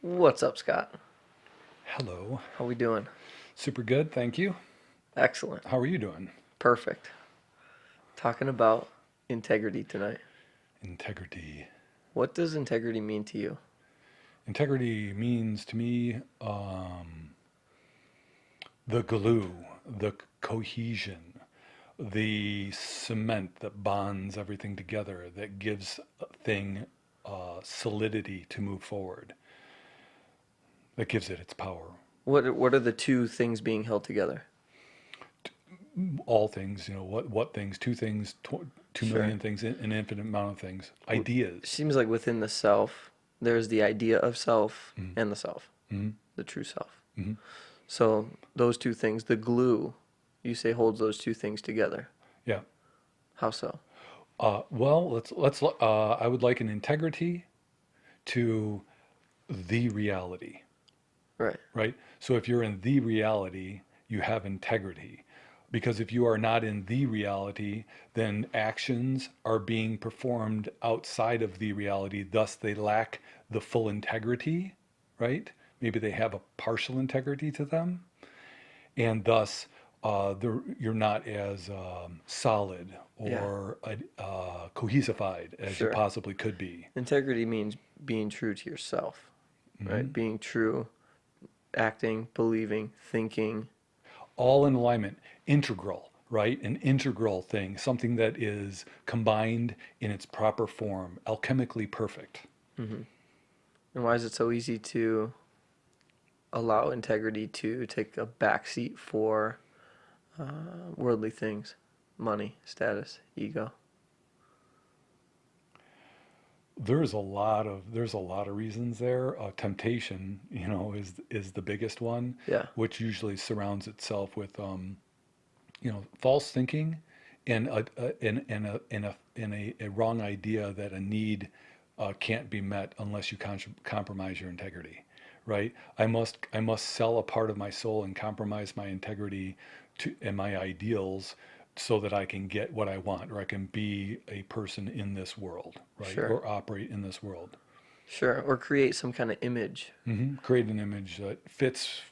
What's up, Scott? Hello. How we doing? Super good, thank you. Excellent. How are you doing? Perfect. Talking about integrity tonight. Integrity. What does integrity mean to you? Integrity means to me the glue, the cohesion, the cement that bonds everything together, that gives a thing solidity to move forward, that gives it its power. What are the two things being held together? All things, what things, two things, 2 million Sure. things, an infinite amount of things, W- ideas. Seems like within the self, there's the idea of self Mm-hmm. and the self, Mm-hmm. the true self. Mm-hmm. So those two things, the glue, you say holds those two things together. Yeah. How so? Well, let's. I would like an integrity to the reality, Right. right? So if you're in the reality, you have integrity, because if you are not in the reality, then actions are being performed outside of the reality. Thus, they lack the full integrity, right? Maybe they have a partial integrity to them, and thus you're not as solid Yeah. or cohesified as you Sure. possibly could be. Integrity means being true to yourself, Hmm. right? Being true, acting, believing, thinking. All in alignment, integral, right? An integral thing, something that is combined in its proper form, alchemically perfect. Hmm. And why is it so easy to allow integrity to take a backseat for worldly things, money, status, ego? There's a lot of reasons there. Temptation, is the biggest one, Yeah, which usually surrounds itself with false thinking and a wrong idea that a need can't be met unless you compromise your integrity, right? I must sell a part of my soul and compromise my integrity and my ideals so that I can get what I want, or I can be a person in this world, right? sure, Or operate in this world. sure. Or create some kind of image. Create an image that fits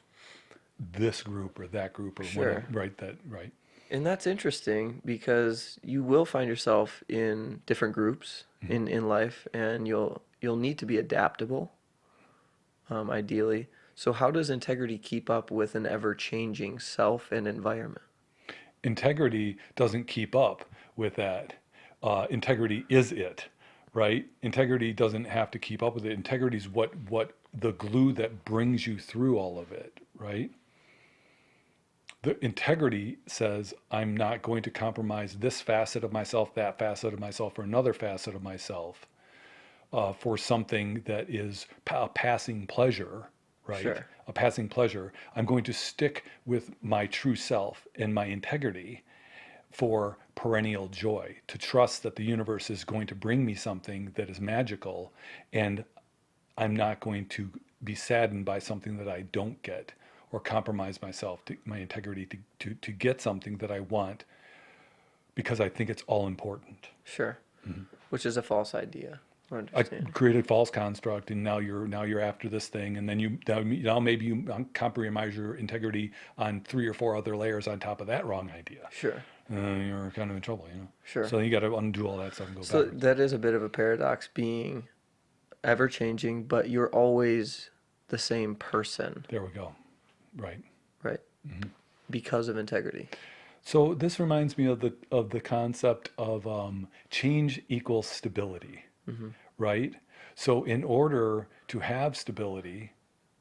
this group or that group or whatever, Sure. right? That right. And that's interesting because you will find yourself in different groups Mhm. in life, and you'll need to be adaptable, ideally. So how does integrity keep up with an ever-changing self and environment? Integrity doesn't keep up with that. Integrity is it, right? Integrity doesn't have to keep up with it. Integrity is what the glue that brings you through all of it, right? The integrity says I'm not going to compromise this facet of myself, that facet of myself, or another facet of myself for something that is a passing pleasure, right? Sure. A passing pleasure. I'm going to stick with my true self and my integrity for perennial joy, to trust that the universe is going to bring me something that is magical, and I'm not going to be saddened by something that I don't get, or compromise myself, my integrity to get something that I want because I think it's all important. Sure. Mhm. Which is a false idea or I understanding. created false construct, and now you're after this thing, and then now maybe you compromise your integrity on 3 or 4 other layers on top of that wrong idea. Sure. You're kind of in trouble. Sure. So you got to undo all that stuff and go So backwards. that is a bit of a paradox being ever changing, but you're always the same person, There we go. Right. right? Hmm. Because of integrity. So this reminds me of the concept of change equals stability, Hmm. right? So in order to have stability,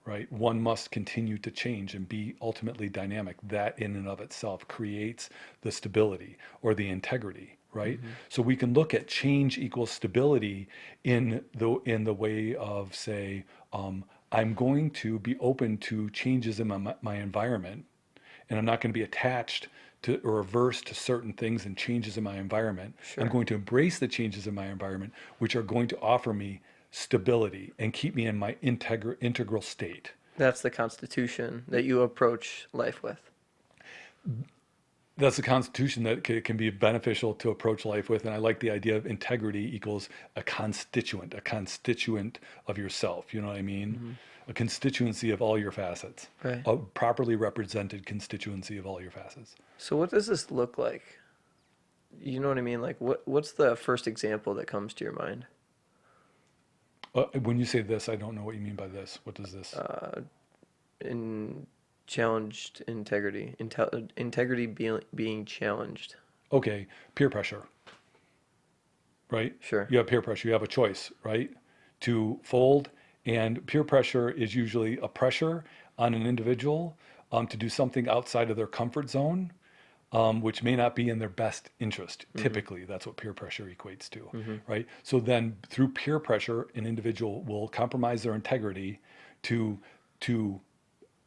right, one must continue to change and be ultimately dynamic. That in and of itself creates the stability or the integrity, right? Hmm. So we can look at change equals stability in the way of, say, I'm going to be open to changes in my environment, and I'm not going to be attached to or averse to certain things and changes in my environment. I'm Sure. going to embrace the changes in my environment, which are going to offer me stability and keep me in my integral state. That's the constitution that you approach life with. that's a constitution that can be beneficial to approach life with. And I like the idea of integrity equals a constituent of yourself. You know what I mean? Hmm. A constituency of all your facets, Right. a properly represented constituency of all your facets. So what does this look like? You know what I mean? Like what's the first example that comes to your mind? When you say this, I don't know what you mean by this. What does this? Uh, in challenged integrity, integrity being challenged. Okay, peer pressure, right? Sure. You have peer pressure. You have a choice, right? To fold, and peer pressure is usually a pressure on an individual to do something outside of their comfort zone, which may not be in their best interest. Mm-hmm. Typically, that's what peer pressure equates to, Mm-hmm. right? So then, through peer pressure, an individual will compromise their integrity to to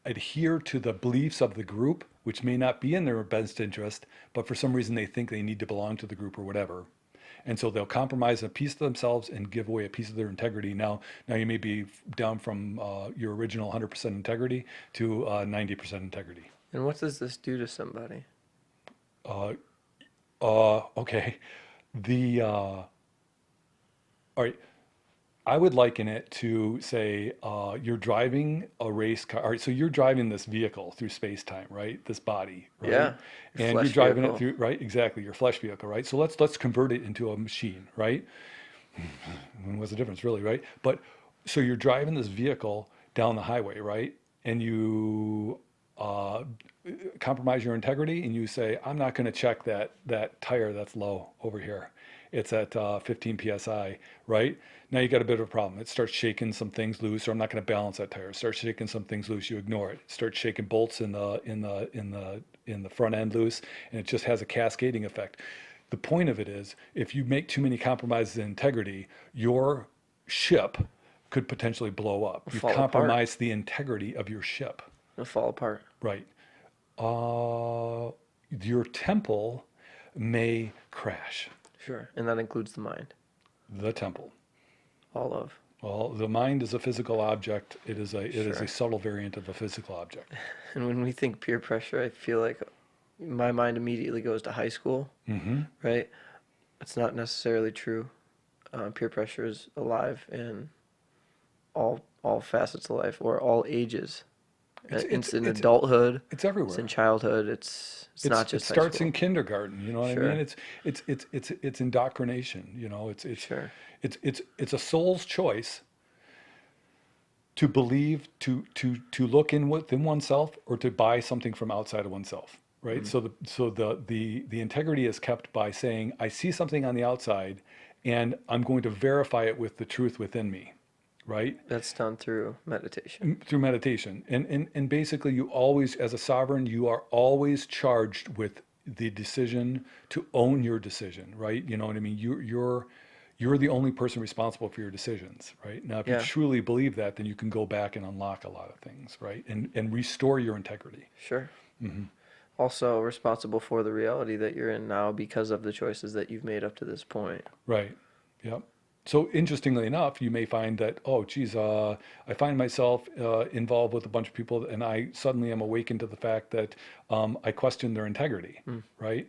adhere to the beliefs of the group, which may not be in their best interest, but for some reason they think they need to belong to the group or whatever. And so they'll compromise a piece of themselves and give away a piece of their integrity. Now you may be down from your original 100% integrity to 90% integrity. And what does this do to somebody? Uh, okay. All right. I would liken it to say you're driving a race car. All right, so you're driving this vehicle through space time, right? This body, right? Yeah. Your And you're flesh driving it vehicle. through, right? Exactly, your flesh vehicle, right? So let's convert it into a machine, right? What's the difference, really, right? But so you're driving this vehicle down the highway, right? And you uh, compromise your integrity, and you say, "I'm not going to check that tire that's low over here. It's at 15 psi, right?" Now you got a bit of a problem. It starts shaking some things loose, or I'm not going to balance that tire. It starts shaking some things loose. You ignore it. It starts shaking bolts in the front end loose, and it just has a cascading effect. The point of it is, if you make too many compromises in integrity, your ship could potentially blow up. It'll You've fall apart. compromised the integrity of your ship, It'll fall apart. right? Uh, your temple may crash. Sure. And that includes the mind. The temple. All of. Well, the mind is a physical object. It is a Sure. subtle variant of a physical object. And when we think peer pressure, I feel like my mind immediately goes to high school, Hmm. right? It's not necessarily true. Peer pressure is alive in all facets of life or all ages. It's it's It's in it's adulthood. it's It's in everywhere. childhood. It's not It just high starts in school. kindergarten. You know what I mean? Sure. It's indoctrination. You know, Sure. it's a soul's choice to believe, to look in within oneself, or to buy something from outside of oneself, right? Mm. So the integrity is kept by saying, I see something on the outside, and I'm going to verify it with the truth within me, right? That's done through meditation. Through meditation. And basically, you always, as a sovereign, you are always charged with the decision to own your decision, right? You know what I mean? You're the only person responsible for your decisions, right? Now, if you Yeah. truly believe that, then you can go back and unlock a lot of things, right? And restore your integrity. Sure. Hmm. Also responsible for the reality that you're in now because of the choices that you've made up to this point. Right. Yep. So interestingly enough, you may find that, oh, geez, I find myself involved with a bunch of people, and I suddenly am awakened to the fact that I question their integrity, Mm. right?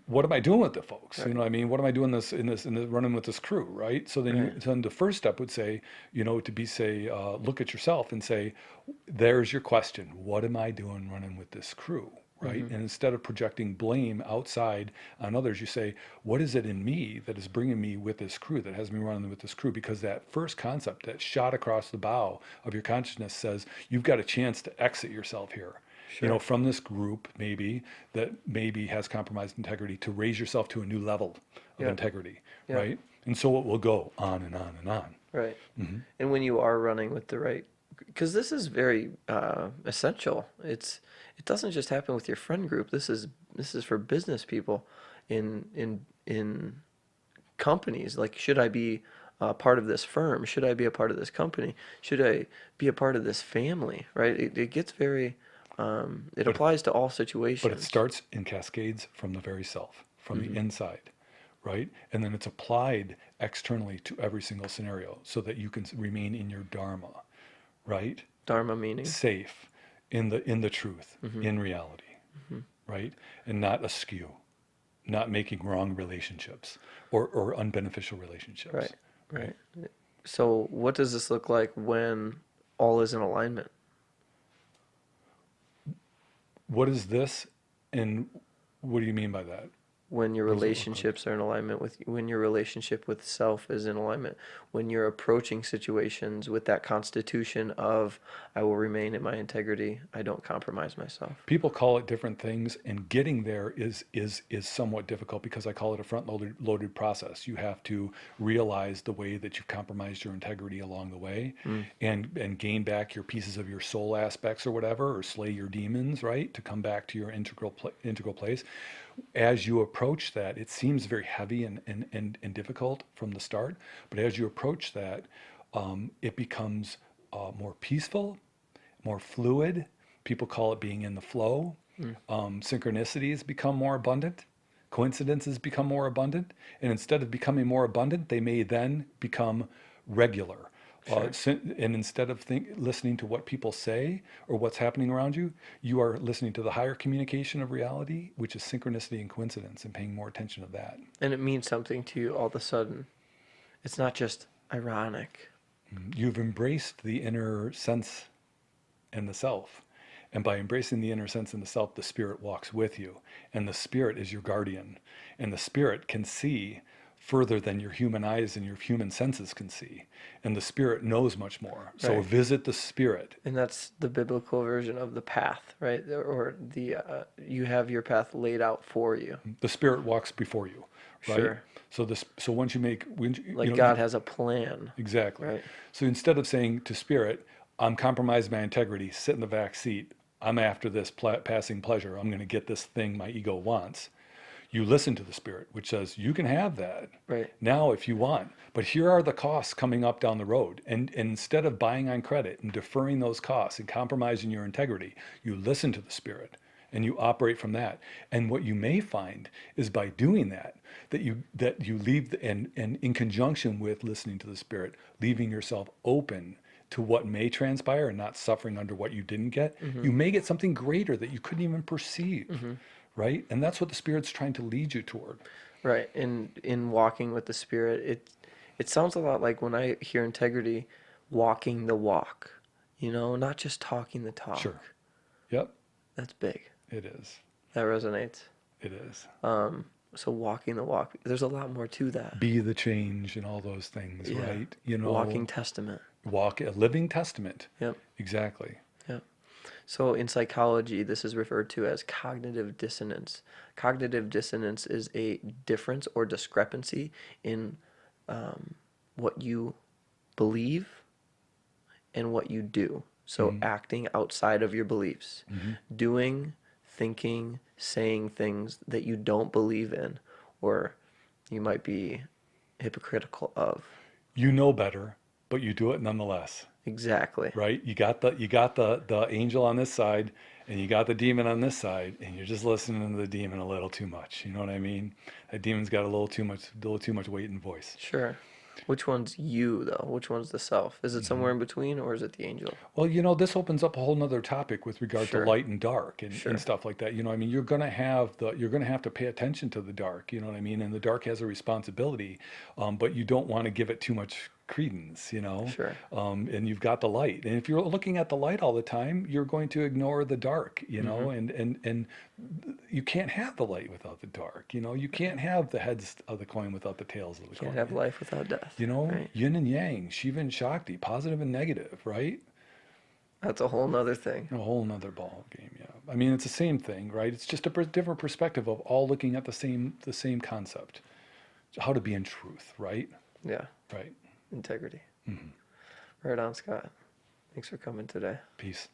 What am I doing with the folks? You Right. know what I mean? What am I doing in this running with this crew, right? So Right. then the first step would say, look at yourself and say, there's your question. What am I doing running with this crew? Right. Mm-hmm. And instead of projecting blame outside on others, you say, what is it in me that is bringing me with this crew, that has me running with this crew? Because that first concept that shot across the bow of your consciousness says, you've got a chance to exit yourself here, Sure. from this group, maybe that maybe has compromised integrity, to raise yourself to a new level of Yeah. integrity. Yeah. Right. And so it will go on and on and on. Right. Hmm. And when you are running with the right, because this is very essential. It doesn't just happen with your friend group. This is for business people, in companies. Like, should I be part of this firm? Should I be a part of this company? Should I be a part of this family? Right? It gets very. It But applies to all But it situations. starts in cascades from the very self, from the Hmm. inside, right? And then it's applied externally to every single scenario so that you can remain in your dharma, right? Dharma meaning. Safe in the truth, Hmm. in reality, Hmm. right? And not askew, not making wrong relationships or unbeneficial relationships, Right. right? Right. So what does this look like when all is in alignment? What is this, and what do you mean by that? When your What does it look like? relationships are in alignment with, when your relationship with self is in alignment, when you're approaching situations with that constitution of, I will remain in my integrity, I don't compromise myself. People call it different things, and getting there is somewhat difficult because I call it a front loaded process. You have to realize the way that you've compromised your integrity along the way, Mm, and gain back your pieces of your soul aspects or whatever, or slay your demons, right, to come back to your integral place. As you approach that, it seems very heavy and difficult from the start, but as you approach that, it becomes more peaceful, more fluid. People call it being in the flow. mm, Synchronicities become more abundant. Coincidences become more abundant. And instead of becoming more abundant, they may then become regular. sure. And instead of listening to what people say or what's happening around you, you are listening to the higher communication of reality, which is synchronicity and coincidence, and paying more attention to that. And it means something to you all of a sudden. It's not just ironic. You've embraced the inner sense and the self. And by embracing the inner sense and the self, the spirit walks with you. And the spirit is your guardian. And the spirit can see further than your human eyes and your human senses can see. And the spirit knows much more. So Right. visit the spirit. And that's the biblical version of the path, right? Or the you have your path laid out for you. The spirit walks before you, right? Sure. So once you make, Like God has a plan, exactly. right? So instead of saying to spirit, I'm compromised my integrity, sit in the back seat, I'm after this passing pleasure, I'm going to get this thing my ego wants. You listen to the spirit, which says, you can have that Right. now if you want, but here are the costs coming up down the road. And instead of buying on credit and deferring those costs and compromising your integrity, you listen to the spirit and you operate from that. And what you may find is by doing that, that you leave, and in conjunction with listening to the spirit, leaving yourself open to what may transpire and not suffering under what you didn't get, Mm-hmm. you may get something greater that you couldn't even perceive, Mm-hmm. right? And that's what the spirit's trying to lead you toward. Right. In walking with the spirit, it sounds a lot like when I hear integrity, walking the walk. You know, not just talking the talk. Sure. Yep, That's big. it is. That resonates. It is. So walking the walk, there's a lot more to that. Be the change and all those things, Yeah. right? You know, Walking testament. walk a living testament. Yep. Exactly. Yep. So in psychology, this is referred to as cognitive dissonance. Cognitive dissonance is a difference or discrepancy in what you believe and what you do. So acting outside of your beliefs, doing, thinking, saying things that you don't believe in, or you might be hypocritical of. You know better, but you do it nonetheless. Exactly. Right? You got the angel on this side, and you got the demon on this side, and you're just listening to the demon a little too much. You know what I mean? That demon's got a little too much weight and voice. Sure. Which one's you, though? Which one's the self? Is it somewhere in between, or is it the angel? Well, this opens up a whole nother topic with regard to Sure. light and dark and Sure. stuff like that. I mean, you're gonna have to pay attention to the dark. You know what I mean? And the dark has a responsibility, but you don't want to give it too much credence. Sure. And you've got the light, and if you're looking at the light all the time, you're going to ignore the dark. And you can't have the light without the dark. You can't have the heads of the coin without the tails of the Can't coin. have life without death. Right. Yin and yang, Shiva and Shakti, positive and negative, right? That's a whole nother thing. A whole nother ball game, yeah. I mean, it's the same thing, right? It's just a different perspective of all looking at the same concept. How to be in truth, right? Yeah. Right. Integrity. Right on, Scott. Thanks for coming today. Peace.